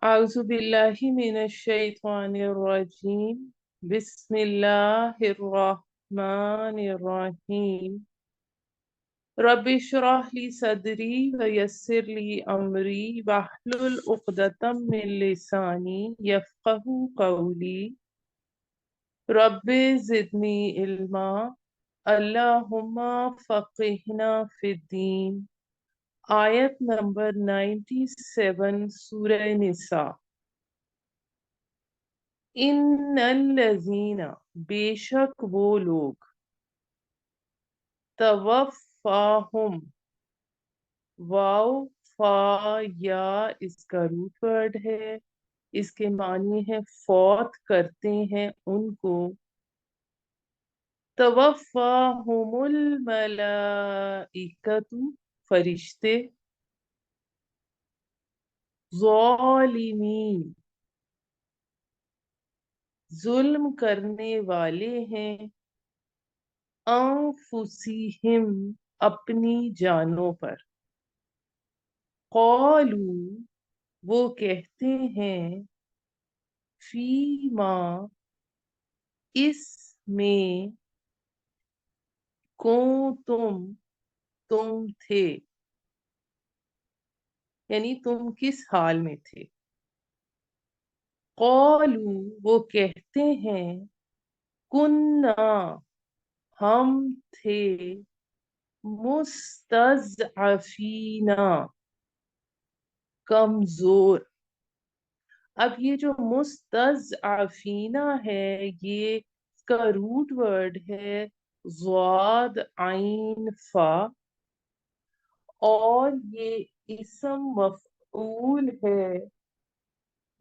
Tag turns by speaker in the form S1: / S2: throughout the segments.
S1: أعوذ بالله من الشيطان الرجيم بسم الله الرحمن الرحيم رب اشرح لي صدري ويسر لي أمري واحلل عقدة من لساني يفقه قولي رب زدني علما اللهم فقهنا في الدين آیت نمبر 97 سورہ نساء ان الذین بے شک وہ لوگ توفاہم واو فا یا اس کا روٹ ورڈ ہے، اس کے معنی ہے فوت کرتے ہیں ان کو، توفاہم الملائکۃ فرشتے، ظالمین ظلم کرنے والے ہیں، انفسہم اپنی جانوں پر، قالوا وہ کہتے ہیں، فیما اس میں، تم تھے، یعنی تم کس حال میں تھے، قالوا وہ کہتے ہیں، کننا ہم تھے، مستضعفین کمزور۔ اب یہ جو مستضعفین ہے یہ اس کا روٹ ورڈ ہے ضاد عین فا، اور یہ اسم مفعول ہے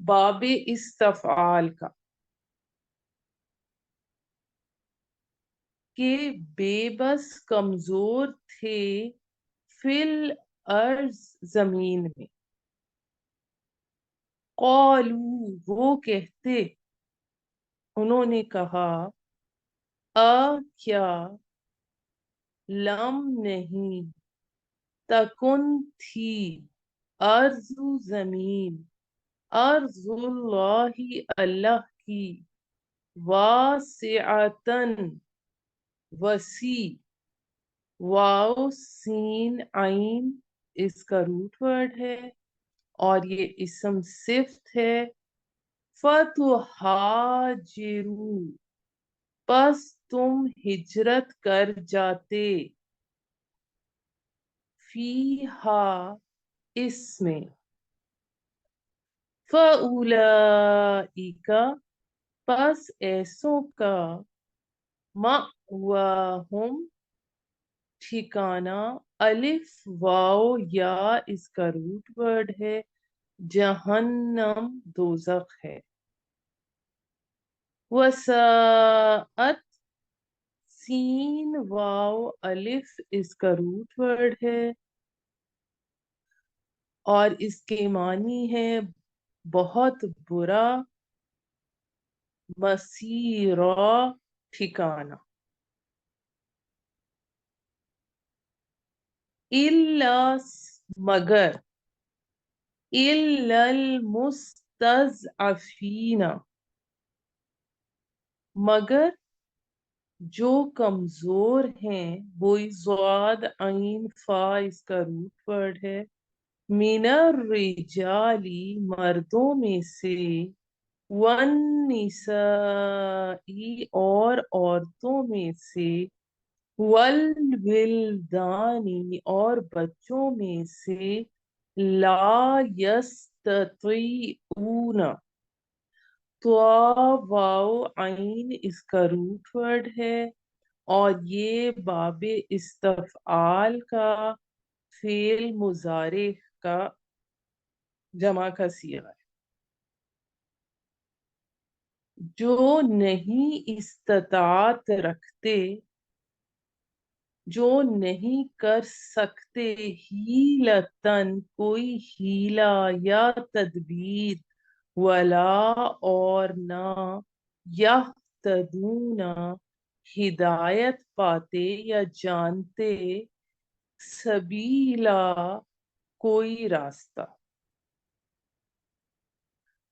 S1: باب استفعال کا، کہ بے بس کمزور تھے فی الارض زمین میں، قالوا وہ کہتے، انہوں نے کہا، کیا لم نہیں، تکن تھی، ارض زمین، ارض اللہ اللہ کی، واسعتن وسیع، واو سین عین اس کا روٹ ورڈ ہے اور یہ اسم صفت ہے، فتہاجروا پس تم ہجرت کر جاتے، فیہا اس میں، فاولئک پس ایسوں کا، مأواہم ٹھکانہ، الف واو یا اس کا روٹ ورڈ ہے، جہنم دوزخ ہے، وساءت سین واو الف اس کا روٹ ورڈ ہے اور اس کے معنی ہے بہت برا، مسیرا ٹھکانہ، الا مگر، الا المستضعفین مگر جو کمزور ہیں، وہی ضاد عین فا اس کا روٹ ورڈ ہے، من الرجالی مردوں میں سے، والنساء اور عورتوں میں سے، والولدانی اور بچوں میں سے، لا یستطیعون واو عین اس کا روٹ ورڈ ہے اور یہ باب استفعال کا فعل مضارع کا جمع کا صیغہ ہے، جو نہیں استطاعت رکھتے، جو نہیں کر سکتے، ہیلتن کوئی ہیلا یا تدبیر، ولا اور نہ، یہتدون ہدایت پاتے یا جانتے، سبیلا کوئی راستہ،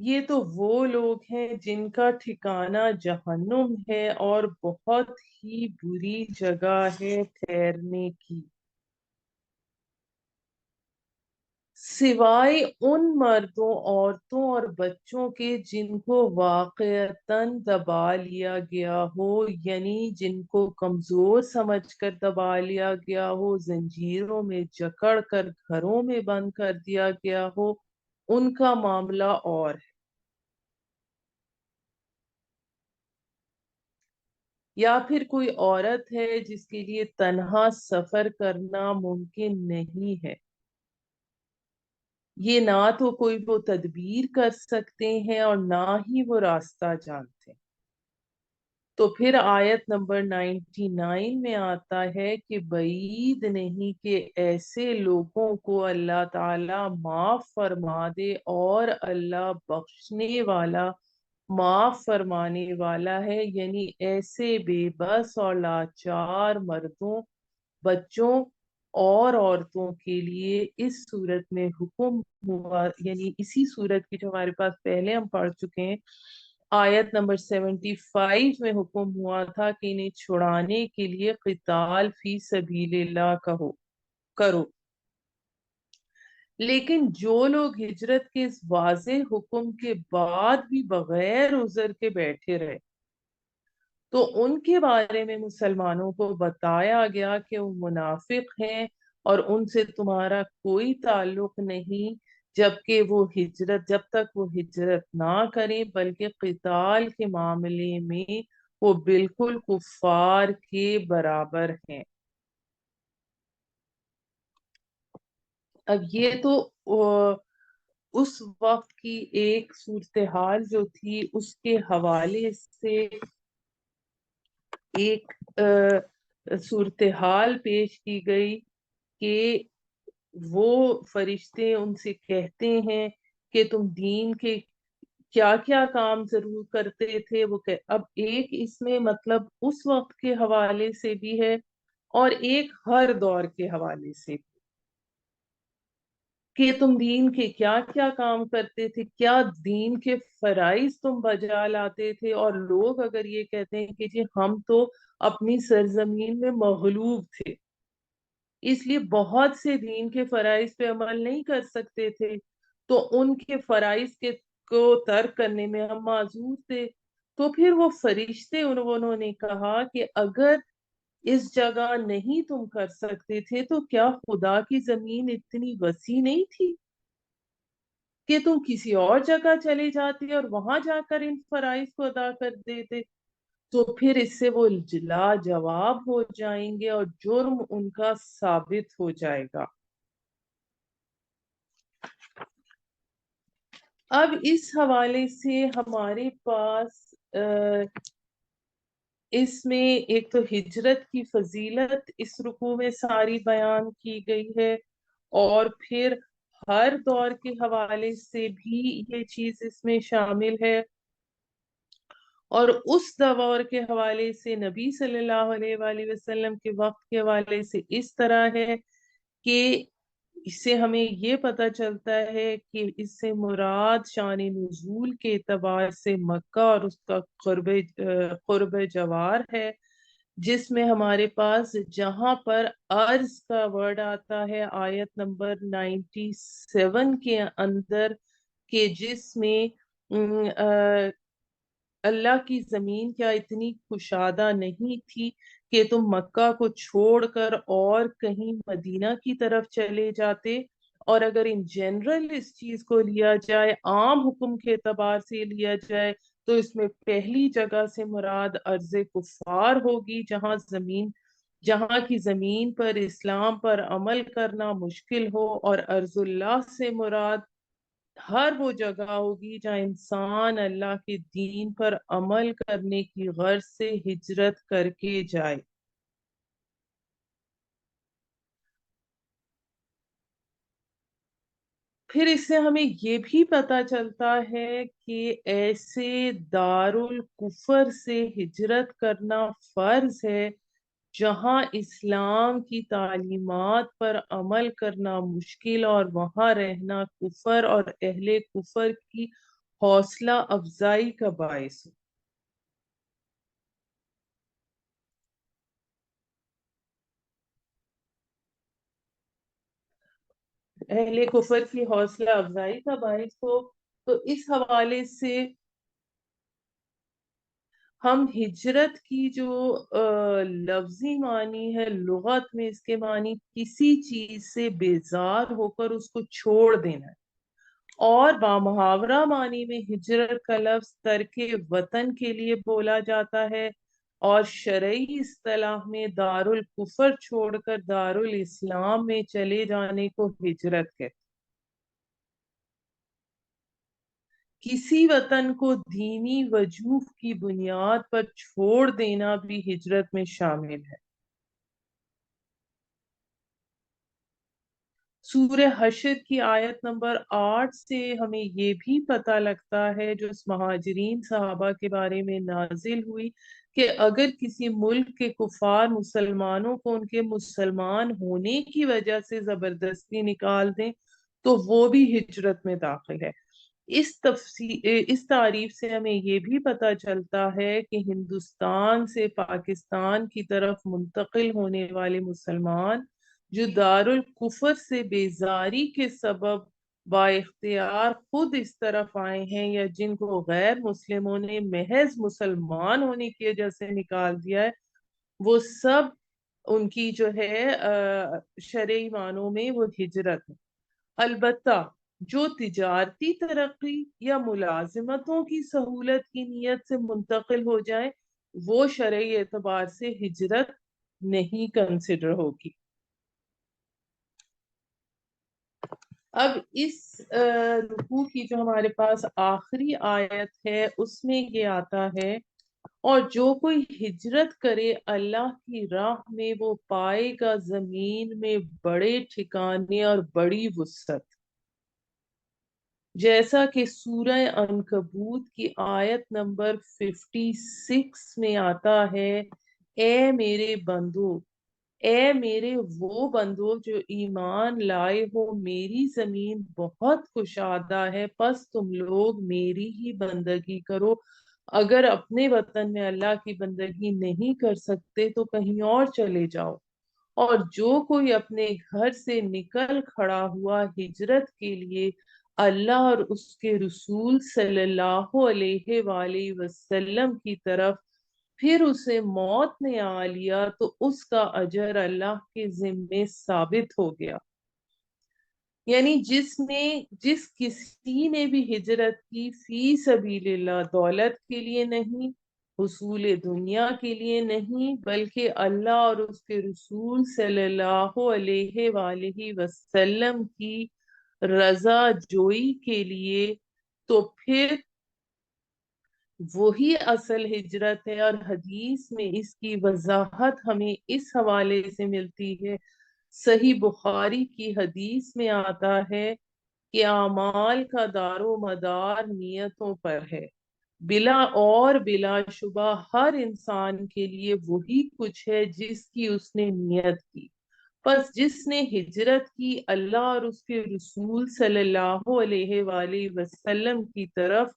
S1: یہ تو وہ لوگ ہیں جن کا ٹھکانہ جہنم ہے اور بہت ہی بری جگہ ہے ٹھہرنے کی، سوائے ان مردوں، عورتوں اور بچوں کے جن کو واقعتاً دبا لیا گیا ہو، یعنی جن کو کمزور سمجھ کر دبا لیا گیا ہو، زنجیروں میں جکڑ کر گھروں میں بند کر دیا گیا ہو، ان کا معاملہ اور ہے۔ یا پھر کوئی عورت ہے جس کے لیے تنہا سفر کرنا ممکن نہیں ہے، یہ نہ تو کوئی وہ تدبیر کر سکتے ہیں اور نہ ہی وہ راستہ جانتے ہیں۔ تو پھر آیت نمبر 99 میں آتا ہے کہ بعید نہیں کہ ایسے لوگوں کو اللہ تعالی معاف فرما دے، اور اللہ بخشنے والا معاف فرمانے والا ہے، یعنی ایسے بے بس اور لاچار مردوں، بچوں اور عورتوں کے لیے اس صورت میں حکم ہوا، یعنی اسی صورت کی جو ہمارے پاس پہلے ہم پڑھ چکے ہیں، آیت نمبر 75 میں حکم ہوا تھا کہ انہیں چھڑانے کے لیے قتال فی سبیل اللہ کرو۔ لیکن جو لوگ ہجرت کے اس واضح حکم کے بعد بھی بغیر عذر کے بیٹھے رہے، تو ان کے بارے میں مسلمانوں کو بتایا گیا کہ وہ منافق ہیں اور ان سے تمہارا کوئی تعلق نہیں، جب تک وہ ہجرت نہ کریں، بلکہ قتال کے معاملے میں وہ بالکل کفار کے برابر ہیں۔ اب یہ تو اس وقت کی ایک صورتحال جو تھی اس کے حوالے سے ایک صورتحال پیش کی گئی کہ وہ فرشتے ان سے کہتے ہیں کہ تم دین کے کیا کیا کام ضرور کرتے تھے، اب ایک اس میں مطلب اس وقت کے حوالے سے بھی ہے اور ایک ہر دور کے حوالے سے کہ تم دین کے کیا کیا کام کرتے تھے، کیا دین کے فرائض تم بجا لاتے تھے، اور لوگ اگر یہ کہتے ہیں کہ جی ہم تو اپنی سرزمین میں مغلوب تھے، اس لیے بہت سے دین کے فرائض پہ عمل نہیں کر سکتے تھے، تو ان کے فرائض کو ترک کرنے میں ہم معذور تھے، تو پھر وہ فرشتے انہوں نے کہا کہ اگر اس جگہ نہیں تم کر سکتے تھے تو کیا خدا کی زمین اتنی وسیع نہیں تھی کہ تم کسی اور جگہ چلے جاتے اور وہاں جا کر ان فرائض کو ادا کر دیتے؟ تو پھر اس سے وہ لا جواب ہو جائیں گے اور جرم ان کا ثابت ہو جائے گا۔ اب اس حوالے سے ہمارے پاس اس میں ایک تو ہجرت کی فضیلت اس رکوع میں ساری بیان کی گئی ہے، اور پھر ہر دور کے حوالے سے بھی یہ چیز اس میں شامل ہے، اور اس دور کے حوالے سے نبی صلی اللہ علیہ وآلہ وسلم کے وقت کے حوالے سے اس طرح ہے کہ اس سے ہمیں یہ پتہ چلتا ہے کہ اس سے مراد شان نزول کے اعتبار سے مکہ اور اس کا قرب جوار ہے، جس میں ہمارے پاس جہاں پر ارض کا ورڈ آتا ہے آیت نمبر 97 کے اندر، کہ جس میں اللہ کی زمین کیا اتنی کشادہ نہیں تھی کہ تم مکہ کو چھوڑ کر اور کہیں مدینہ کی طرف چلے جاتے؟ اور اگر ان جنرل اس چیز کو لیا جائے، عام حکم کے اعتبار سے لیا جائے، تو اس میں پہلی جگہ سے مراد ارض کفار ہوگی، جہاں کی زمین پر اسلام پر عمل کرنا مشکل ہو، اور ارض اللہ سے مراد ہر وہ جگہ ہوگی جہاں انسان اللہ کے دین پر عمل کرنے کی غرض سے ہجرت کر کے جائے۔ پھر اس سے ہمیں یہ بھی پتہ چلتا ہے کہ ایسے دارالکفر سے ہجرت کرنا فرض ہے جہاں اسلام کی تعلیمات پر عمل کرنا مشکل اور وہاں رہنا کفر اور اہل کفر کی حوصلہ افزائی کا باعث ہو۔ اہل کفر کی حوصلہ افزائی کا باعث ہو، تو اس حوالے سے ہم ہجرت کی جو لفظی معنی ہے لغت میں، اس کے معنی کسی چیز سے بیزار ہو کر اس کو چھوڑ دینا ہے، اور بامحاورہ معنی میں ہجرت کا لفظ ترک وطن کے لیے بولا جاتا ہے، اور شرعی اصطلاح میں دار الکفر چھوڑ کر دار الاسلام میں چلے جانے کو ہجرت کہتے ہیں۔ کسی وطن کو دینی وجوہ کی بنیاد پر چھوڑ دینا بھی ہجرت میں شامل ہے۔ سورہ حشر کی آیت نمبر 8 سے ہمیں یہ بھی پتہ لگتا ہے، جو اس مہاجرین صحابہ کے بارے میں نازل ہوئی، کہ اگر کسی ملک کے کفار مسلمانوں کو ان کے مسلمان ہونے کی وجہ سے زبردستی نکال دیں تو وہ بھی ہجرت میں داخل ہے۔ اس تعریف سے ہمیں یہ بھی پتہ چلتا ہے کہ ہندوستان سے پاکستان کی طرف منتقل ہونے والے مسلمان جو دارالکفر سے بیزاری کے سبب با اختیار خود اس طرف آئے ہیں، یا جن کو غیر مسلموں نے محض مسلمان ہونے کی وجہ سے نکال دیا ہے، وہ سب ان کی جو ہے شرعی معنوں میں وہ ہجرت ہے۔ البتہ جو تجارتی ترقی یا ملازمتوں کی سہولت کی نیت سے منتقل ہو جائیں، وہ شرعی اعتبار سے ہجرت نہیں کنسیڈر ہوگی۔ اب اس رکوع کی جو ہمارے پاس آخری آیت ہے، اس میں یہ آتا ہے، اور جو کوئی ہجرت کرے اللہ کی راہ میں، وہ پائے گا زمین میں بڑے ٹھکانے اور بڑی وسعت، جیسا کہ سورہ عنکبوت کی آیت نمبر 56 میں آتا ہے، اے میرے بندو، اے میرے وہ بندو جو ایمان لائے ہو، میری زمین بہت کشادہ ہے، پس تم لوگ میری ہی بندگی کرو۔ اگر اپنے وطن میں اللہ کی بندگی نہیں کر سکتے تو کہیں اور چلے جاؤ۔ اور جو کوئی اپنے گھر سے نکل کھڑا ہوا ہجرت کے لیے اللہ اور اس کے رسول صلی اللہ علیہ وآلہ وسلم کی طرف، پھر اسے موت نے آ لیا، تو اس کا اجر اللہ کے ذمے ثابت ہو گیا۔ یعنی جس کسی نے بھی ہجرت کی فی سبیل اللہ، دولت کے لیے نہیں، حصول دنیا کے لیے نہیں، بلکہ اللہ اور اس کے رسول صلی اللہ علیہ وآلہ وسلم کی رضا جوئی کے لیے، تو پھر وہی اصل ہجرت ہے۔ اور حدیث میں اس کی وضاحت ہمیں اس حوالے سے ملتی ہے، صحیح بخاری کی حدیث میں آتا ہے کہ اعمال کا دار و مدار نیتوں پر ہے، بلا شبہ ہر انسان کے لیے وہی کچھ ہے جس کی اس نے نیت کی۔ پس جس نے ہجرت کی اللہ اور اس کے رسول صلی اللہ علیہ وآلہ وسلم کی طرف،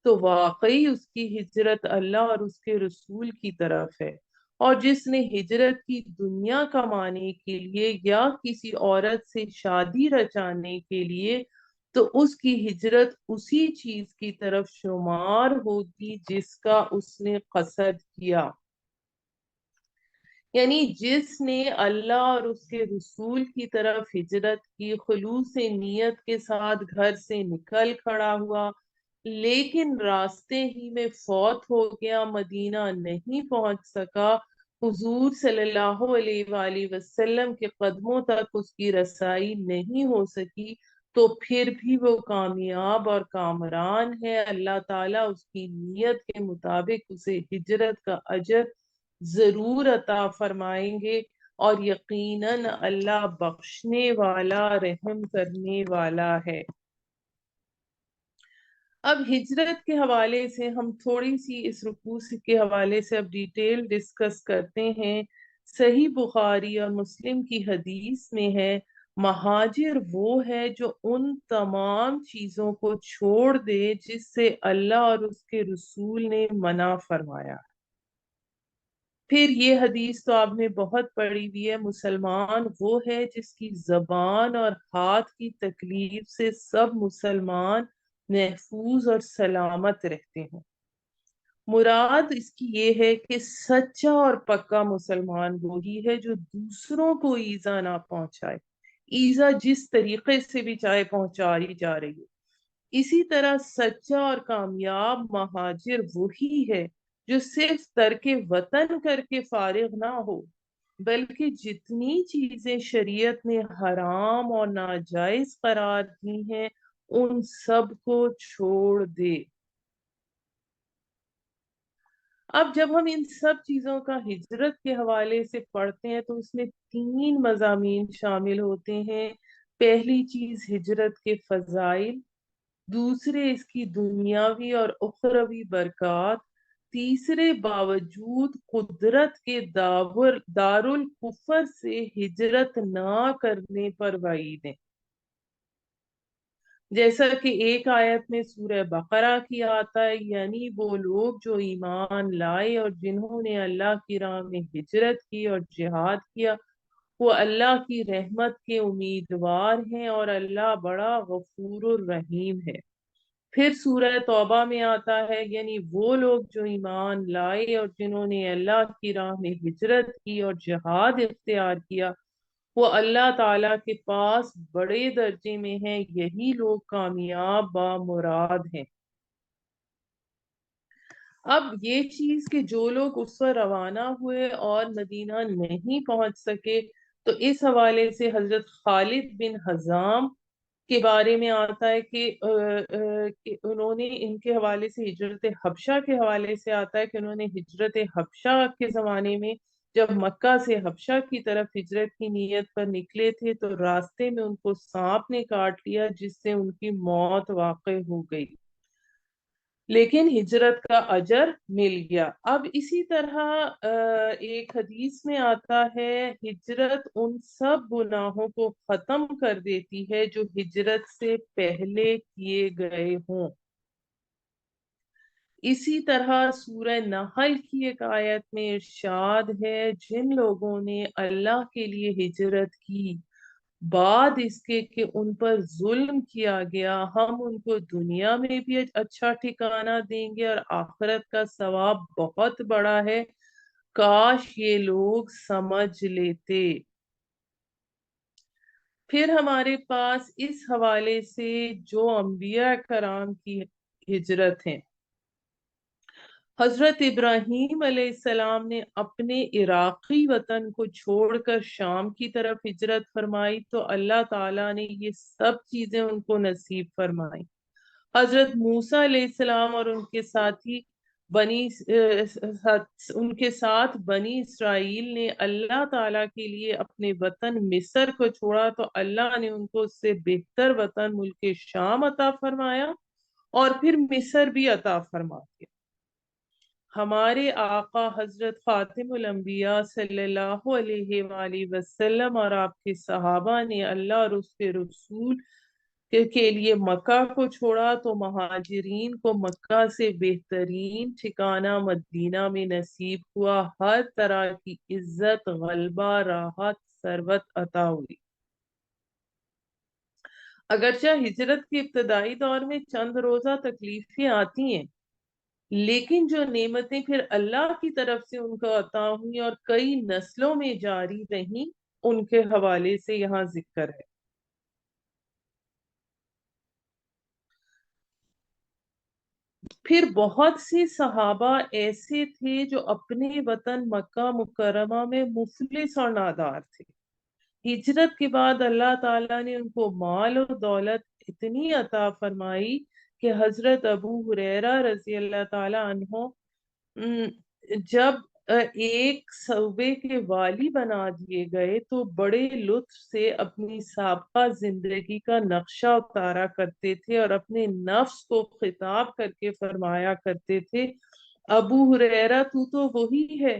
S1: تو واقعی اس کی ہجرت اللہ اور اس کے رسول کی طرف ہے۔ اور جس نے ہجرت کی دنیا کمانے کے لیے یا کسی عورت سے شادی رچانے کے لیے، تو اس کی ہجرت اسی چیز کی طرف شمار ہوگی جس کا اس نے قصد کیا۔ یعنی جس نے اللہ اور اس کے رسول کی طرف ہجرت کی، خلوص نیت کے ساتھ گھر سے نکل کھڑا ہوا، لیکن راستے ہی میں فوت ہو گیا، مدینہ نہیں پہنچ سکا، حضور صلی اللہ علیہ وآلہ وسلم کے قدموں تک اس کی رسائی نہیں ہو سکی، تو پھر بھی وہ کامیاب اور کامران ہے۔ اللہ تعالیٰ اس کی نیت کے مطابق اسے ہجرت کا اجر ضرور عطا فرمائیں گے، اور یقیناً اللہ بخشنے والا، رحم کرنے والا ہے۔ اب ہجرت کے حوالے سے ہم تھوڑی سی اس رکوع کے حوالے سے اب ڈیٹیل ڈسکس کرتے ہیں۔ صحیح بخاری اور مسلم کی حدیث میں ہے، مہاجر وہ ہے جو ان تمام چیزوں کو چھوڑ دے جس سے اللہ اور اس کے رسول نے منع فرمایا۔ پھر یہ حدیث تو آپ نے بہت پڑھی ہوئی ہے، مسلمان وہ ہے جس کی زبان اور ہاتھ کی تکلیف سے سب مسلمان محفوظ اور سلامت رہتے ہیں۔ مراد اس کی یہ ہے کہ سچا اور پکا مسلمان وہی ہے جو دوسروں کو ایذا نہ پہنچائے، ایذا جس طریقے سے بھی چاہے پہنچائی جا رہی ہے۔ اسی طرح سچا اور کامیاب مہاجر وہی ہے جو صرف ترک وطن کر کے فارغ نہ ہو، بلکہ جتنی چیزیں شریعت نے حرام اور ناجائز قرار دی ہیں ان سب کو چھوڑ دے۔ اب جب ہم ان سب چیزوں کا ہجرت کے حوالے سے پڑھتے ہیں تو اس میں تین مضامین شامل ہوتے ہیں۔ پہلی چیز ہجرت کے فضائل، دوسرے اس کی دنیاوی اور اخروی برکات، تیسرے باوجود قدرت کے دارالکفر سے ہجرت نہ کرنے پر وعیدیں، جیسا کہ ایک آیت میں سورہ بقرہ کی آتا ہے، یعنی وہ لوگ جو ایمان لائے اور جنہوں نے اللہ کی راہ میں ہجرت کی اور جہاد کیا وہ اللہ کی رحمت کے امیدوار ہیں اور اللہ بڑا غفور الرحیم ہے۔ پھر سورہ توبہ میں آتا ہے، یعنی وہ لوگ جو ایمان لائے اور جنہوں نے اللہ کی راہ میں ہجرت کی اور جہاد اختیار کیا وہ اللہ تعالیٰ کے پاس بڑے درجے میں ہیں، یہی لوگ کامیاب با مراد ہیں۔ اب یہ چیز کہ جو لوگ اس پر روانہ ہوئے اور مدینہ نہیں پہنچ سکے، تو اس حوالے سے حضرت خالد بن حزام کے بارے میں آتا ہے کہ انہوں نے ان کے حوالے سے ہجرت حبشہ کے حوالے سے آتا ہے کہ انہوں نے ہجرت حبشہ کے زمانے میں جب مکہ سے حبشہ کی طرف ہجرت کی نیت پر نکلے تھے تو راستے میں ان کو سانپ نے کاٹ لیا جس سے ان کی موت واقع ہو گئی، لیکن ہجرت کا اجر مل گیا۔ اب اسی طرح ایک حدیث میں آتا ہے ہجرت ان سب گناہوں کو ختم کر دیتی ہے جو ہجرت سے پہلے کیے گئے ہوں۔ اسی طرح سورہ نحل کی ایک آیت میں ارشاد ہے، جن لوگوں نے اللہ کے لیے ہجرت کی بعد اس کے کہ ان پر ظلم کیا گیا، ہم ان کو دنیا میں بھی اچھا ٹھکانہ دیں گے اور آخرت کا ثواب بہت بڑا ہے، کاش یہ لوگ سمجھ لیتے۔ پھر ہمارے پاس اس حوالے سے جو انبیاء کرام کی ہجرت ہیں، حضرت ابراہیم علیہ السلام نے اپنے عراقی وطن کو چھوڑ کر شام کی طرف ہجرت فرمائی تو اللہ تعالیٰ نے یہ سب چیزیں ان کو نصیب فرمائی۔ حضرت موسیٰ علیہ السلام اور ان کے ساتھ بنی اسرائیل نے اللہ تعالیٰ کے لیے اپنے وطن مصر کو چھوڑا تو اللہ نے ان کو اس سے بہتر وطن ملک شام عطا فرمایا اور پھر مصر بھی عطا فرما دیا۔ ہمارے آقا حضرت خاتم الانبیاء صلی اللہ علیہ وآلہ وسلم اور آپ کے صحابہ نے اللہ اور اس کے رسول کے لیے مکہ کو چھوڑا تو مہاجرین کو مکہ سے بہترین ٹھکانہ مدینہ میں نصیب ہوا، ہر طرح کی عزت، غلبہ، راحت، ثروت عطا ہوئی۔ اگرچہ ہجرت کے ابتدائی دور میں چند روزہ تکلیفیں آتی ہیں، لیکن جو نعمتیں پھر اللہ کی طرف سے ان کو عطا ہوئی اور کئی نسلوں میں جاری رہیں ان کے حوالے سے یہاں ذکر ہے۔ پھر بہت سے صحابہ ایسے تھے جو اپنے وطن مکہ مکرمہ میں مفلس اور نادار تھے، ہجرت کے بعد اللہ تعالیٰ نے ان کو مال و دولت اتنی عطا فرمائی کہ حضرت ابو ہریرہ رضی اللہ تعالیٰ عنہ جب ایک صوبے کے والی بنا دیے گئے تو بڑے لطف سے اپنی سابقہ زندگی کا نقشہ اتارا کرتے تھے اور اپنے نفس کو خطاب کر کے فرمایا کرتے تھے، ابو ہریرہ تو وہی ہے،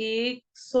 S1: 100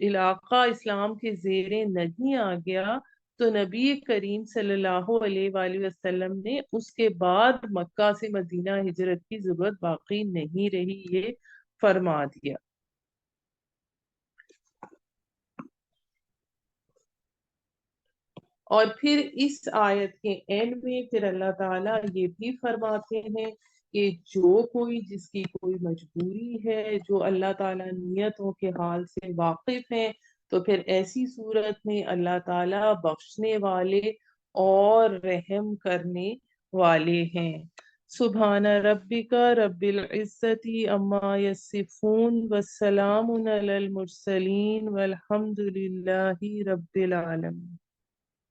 S1: علاقہ اسلام کے زیر نہیں آ گیا تو نبی کریم صلی اللہ علیہ وآلہ وسلم نے اس کے بعد مکہ سے مدینہ ہجرت کی ضرورت باقی نہیں رہی، یہ فرما دیا۔ اور پھر اس آیت کے اینڈ میں پھر اللہ تعالیٰ یہ بھی فرماتے ہیں کہ جو کوئی جس کی کوئی مجبوری ہے، جو اللہ تعالیٰ نیتوں کے حال سے واقف ہیں، تو پھر ایسی صورت میں اللہ تعالیٰ بخشنے والے اور رحم کرنے والے ہیں۔ سبحان ربک رب العزت عما یصفون والسلام علی المرسلین والحمد للہ رب العالمین۔